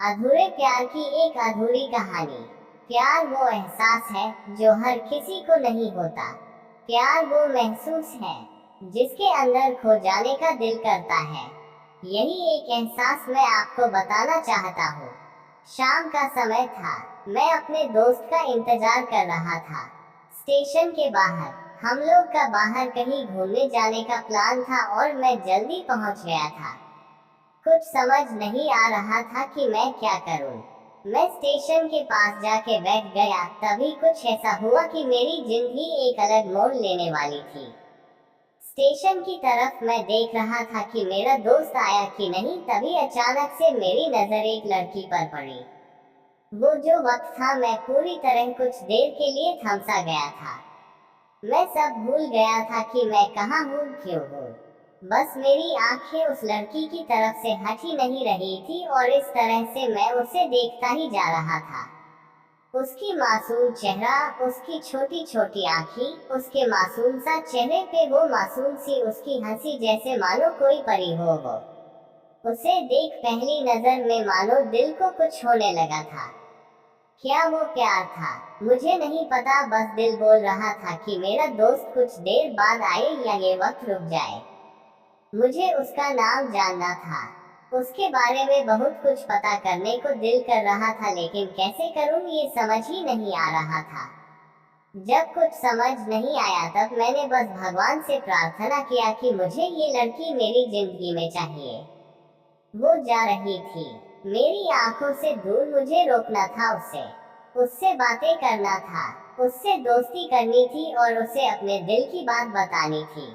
अधूरे प्यार की एक अधूरी कहानी। प्यार वो एहसास है जो हर किसी को नहीं होता। प्यार वो महसूस है जिसके अंदर खो जाने का दिल करता है। यही एक एहसास मैं आपको बताना चाहता हूँ। शाम का समय था। मैं अपने दोस्त का इंतजार कर रहा था। स्टेशन के बाहर हम लोग का बाहर कहीं घूमने जाने का प्लान था और मैं जल्दी पहुंच गया था। कुछ समझ नहीं आ रहा था कि मैं क्या करूं। मैं स्टेशन के पास जाके बैठ गया। तभी कुछ ऐसा हुआ कि मेरी जिंदगी एक अलग मोड़ लेने वाली थी। स्टेशन की तरफ मैं देख रहा था कि मेरा दोस्त आया कि नहीं, तभी अचानक से मेरी नजर एक लड़की पर पड़ी। वो जो वक्त था, मैं पूरी तरह कुछ देर के लिए थम सा गया था। मैं सब भूल गया था कि मैं कहाँ हूँ, क्यों हूँ। बस मेरी आंखें उस लड़की की तरफ से हट ही नहीं रही थी और इस तरह से मैं उसे देखता ही जा रहा था। उसकी मासूम चेहरा, उसकी छोटी छोटी आँखें, उसके मासूम सा चेहरे पे वो मासूम सी उसकी हंसी, जैसे मानो कोई परी हो वो। उसे देख पहली नजर में मानो दिल को कुछ होने लगा था। क्या वो प्यार था? मुझे नहीं पता, बस दिल बोल रहा था कि मेरा दोस्त कुछ देर बाद आए या ये वक्त रुक जाए। मुझे उसका नाम जानना था। उसके बारे में बहुत कुछ पता करने को दिल कर रहा था, लेकिन कैसे करूं ये समझ ही नहीं आ रहा था। जब कुछ समझ नहीं आया तब मैंने बस भगवान से प्रार्थना किया कि मुझे ये लड़की मेरी जिंदगी में चाहिए। वो जा रही थी मेरी आंखों से दूर, मुझे रोकना था उससे। उससे बातें करना था, उससे दोस्ती करनी थी और उसे अपने दिल की बात बतानी थी।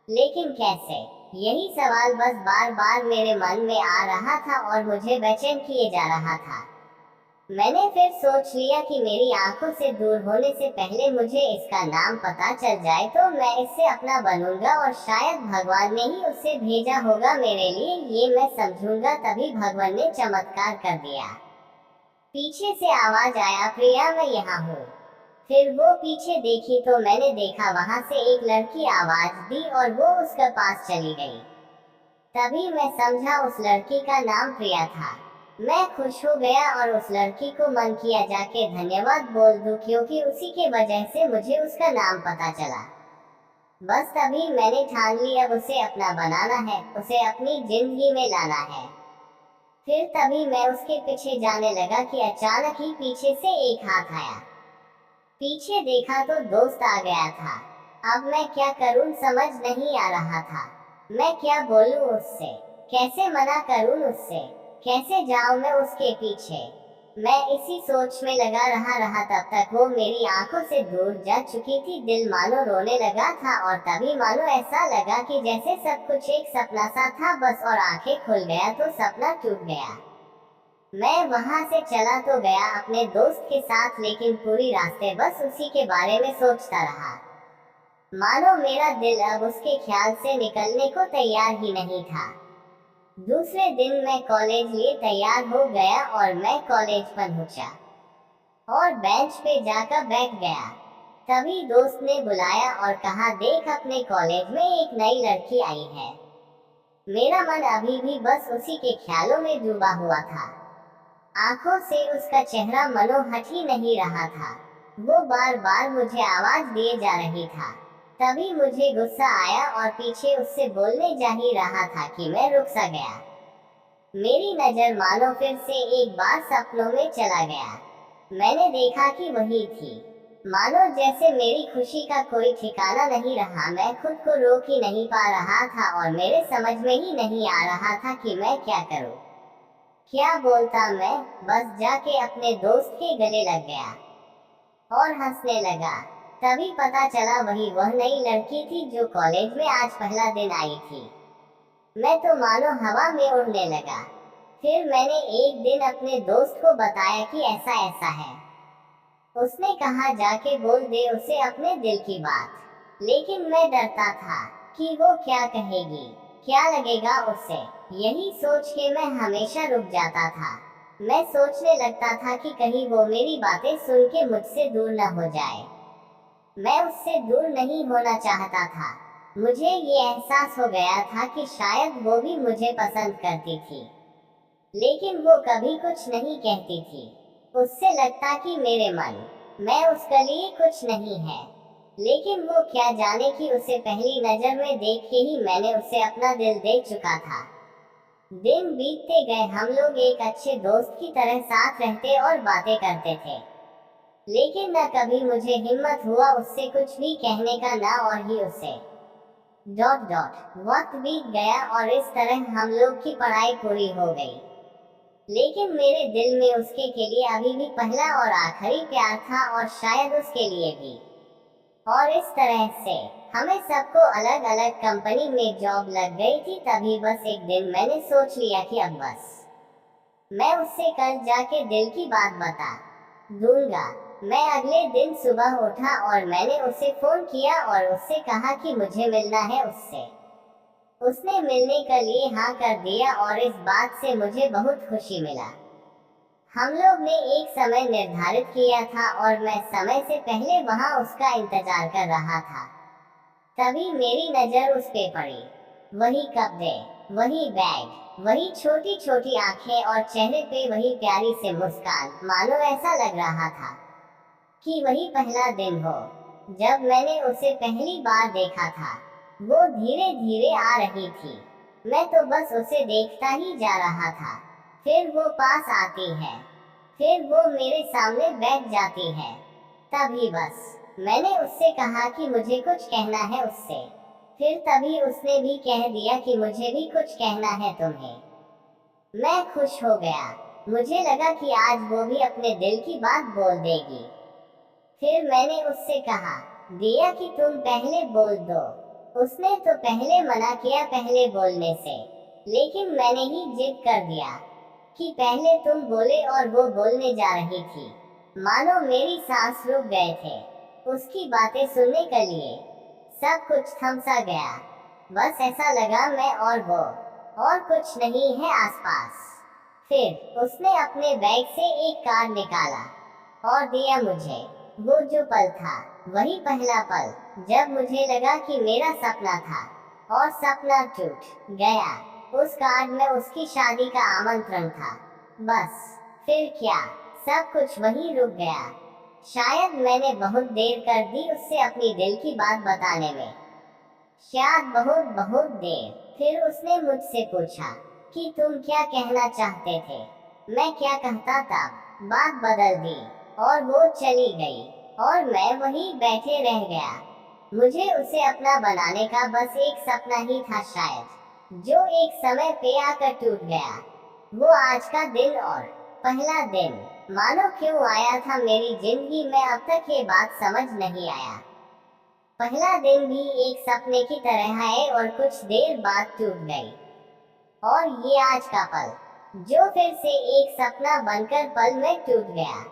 लेकिन कैसे? यही सवाल बस बार बार मेरे मन में आ रहा था और मुझे बेचैन किए जा रहा था। मैंने फिर सोच लिया कि मेरी आंखों से दूर होने से पहले मुझे इसका नाम पता चल जाए तो मैं इससे अपना बनूंगा और शायद भगवान ने ही उसे भेजा होगा मेरे लिए, ये मैं समझूंगा। तभी भगवान ने चमत्कार कर दिया। पीछे से आवाज आया, प्रिया मैं यहाँ हूँ। फिर वो पीछे देखी तो मैंने देखा वहां से एक लड़की आवाज दी और वो उसके पास चली गई। तभी मैं समझा उस लड़की का नाम प्रिया था। मैं खुश हो गया और उस लड़की को मन किया जाके धन्यवाद बोल दूं, क्योंकि उसी के वजह से मुझे उसका नाम पता चला। बस तभी मैंने ठान लिया अब उसे अपना बनाना है, उसे अपनी जिंदगी में लाना है। फिर तभी मैं उसके पीछे जाने लगा कि अचानक ही पीछे से एक हाथ आया। पीछे देखा तो दोस्त आ गया था। अब मैं क्या करूं समझ नहीं आ रहा था। मैं क्या बोलूं उससे, कैसे मना करूं उससे, कैसे जाऊं मैं उसके पीछे। मैं इसी सोच में लगा रहा तब तक वो मेरी आंखों से दूर जा चुकी थी। दिल मानो रोने लगा था और तभी मानो ऐसा लगा कि जैसे सब कुछ एक सपना सा था बस, और आंखें खुल गया तो सपना टूट गया। मैं वहां से चला तो गया अपने दोस्त के साथ, लेकिन पूरी रास्ते बस उसी के बारे में सोचता रहा। मानो मेरा दिल अब उसके ख्याल से निकलने को तैयार ही नहीं था। दूसरे दिन मैं कॉलेज लिए तैयार हो गया और मैं कॉलेज पहुंचा और बेंच पे जाकर बैठ गया। तभी दोस्त ने बुलाया और कहा, देख अपने कॉलेज में एक नई लड़की आई है। मेरा मन अभी भी बस उसी के ख्यालों में डूबा हुआ था। आंखों से उसका चेहरा मनो हट ही नहीं रहा था। वो बार बार मुझे आवाज दिए जा रही था। तभी मुझे गुस्सा आया और पीछे उससे बोलने जा ही रहा था कि मैं रुक सा गया। मेरी नजर मानो फिर से एक बार सपनों में चला गया। मैंने देखा कि वही थी। मानो जैसे मेरी खुशी का कोई ठिकाना नहीं रहा। मैं खुद को रोक ही नहीं पा रहा था और मेरे समझ में ही नहीं आ रहा था कि मैं क्या करूं, क्या बोलता। मैं बस जाके अपने दोस्त के गले लग गया और हंसने लगा। तभी पता चला वही वह नई लड़की थी जो कॉलेज में आज पहला दिन आई थी। मैं तो मानो हवा में उड़ने लगा। फिर मैंने एक दिन अपने दोस्त को बताया कि ऐसा ऐसा है। उसने कहा, जाके बोल दे उसे अपने दिल की बात। लेकिन मैं डरता था कि वो क्या कहेगी, क्या लगेगा उससे। यही सोच के मैं हमेशा रुक जाता था। मैं सोचने लगता था कि कहीं वो मेरी बातें सुन के मुझसे दूर न हो जाए। मैं उससे दूर नहीं होना चाहता था। मुझे ये एहसास हो गया था कि शायद वो भी मुझे पसंद करती थी। लेकिन वो कभी कुछ नहीं कहती थी। उससे लगता कि मेरे मन मैं उसके लिए कुछ नहीं है। लेकिन वो क्या जाने कि उसे पहली नजर में देख के ही मैंने उसे अपना दिल दे चुका था। दिन बीतते गए, हम लोग एक अच्छे दोस्त की तरह साथ रहते और बातें करते थे। लेकिन न कभी मुझे हिम्मत हुआ उससे कुछ भी कहने का, ना और ही उसे। डॉट डॉट वक्त बीत गया और इस तरह हम लोग की पढ़ाई पूरी हो गई। लेकिन मेरे दिल में उसके के लिए अभी भी पहला और आखिरी प्यार था, और शायद उसके लिए भी। और इस तरह से हमें सबको अलग अलग कंपनी में जॉब लग गई थी। तभी बस एक दिन मैंने सोच लिया कि अब बस मैं उससे कल जाके दिल की बात बता दूंगा। मैं अगले दिन सुबह उठा और मैंने उसे फोन किया और उससे कहा कि मुझे मिलना है उससे। उसने मिलने के लिए हाँ कर दिया और इस बात से मुझे बहुत खुशी मिला। हम लोग ने एक समय निर्धारित किया था और मैं समय से पहले वहां उसका इंतजार कर रहा था। तभी मेरी नजर उस पे पड़ी। वही कपड़े, वही बैग, वही छोटी छोटी आंखें और चेहरे पे वही प्यारी सी मुस्कान, मानो ऐसा लग रहा था कि वही पहला दिन हो जब मैंने उसे पहली बार देखा था। वो धीरे धीरे आ रही थी। मैं तो बस उसे देखता ही जा रहा था। फिर वो पास आती है, फिर वो मेरे सामने बैठ जाती है। तभी बस मैंने उससे कहा कि मुझे कुछ कहना है उससे। फिर तभी उसने भी कह दिया कि मुझे भी कुछ कहना है तुम्हें। मैं खुश हो गया। मुझे लगा कि आज वो भी अपने दिल की बात बोल देगी। फिर मैंने उससे कहा, दिया कि तुम पहले बोल दो। उसने तो पहले मना किया पहले बोलने से, लेकिन मैंने ही जिद कर दिया कि पहले तुम बोले, और वो बोलने जा रही थी। मानो मेरी सांस रुक गए थे उसकी बातें सुनने के लिए। सब कुछ थम सा गया। बस ऐसा लगा मैं और वो, और कुछ नहीं है आसपास। फिर उसने अपने बैग से एक कार्ड निकाला और दिया मुझे। वो जो पल था, वही पहला पल जब मुझे लगा कि मेरा सपना था और सपना टूट गया। उस कार्ड में उसकी शादी का आमंत्रण था। बस फिर क्या, सब कुछ वहीं रुक गया। शायद मैंने बहुत देर कर दी उससे अपनी दिल की बात बताने में। शायद बहुत बहुत देर। फिर उसने मुझसे पूछा कि तुम क्या कहना चाहते थे। मैं क्या कहता, तब बात बदल दी और वो चली गई और मैं वहीं बैठे रह गया। मुझे उसे अपना बनाने का बस एक सपना ही था शायद, जो एक समय पे आकर टूट गया। वो आज का दिन और पहला दिन मानो क्यों आया था मेरी जिंदगी में, अब तक ये बात समझ नहीं आया। पहला दिन भी एक सपने की तरह है और कुछ देर बाद टूट गई। और ये आज का पल, जो फिर से एक सपना बनकर पल में टूट गया।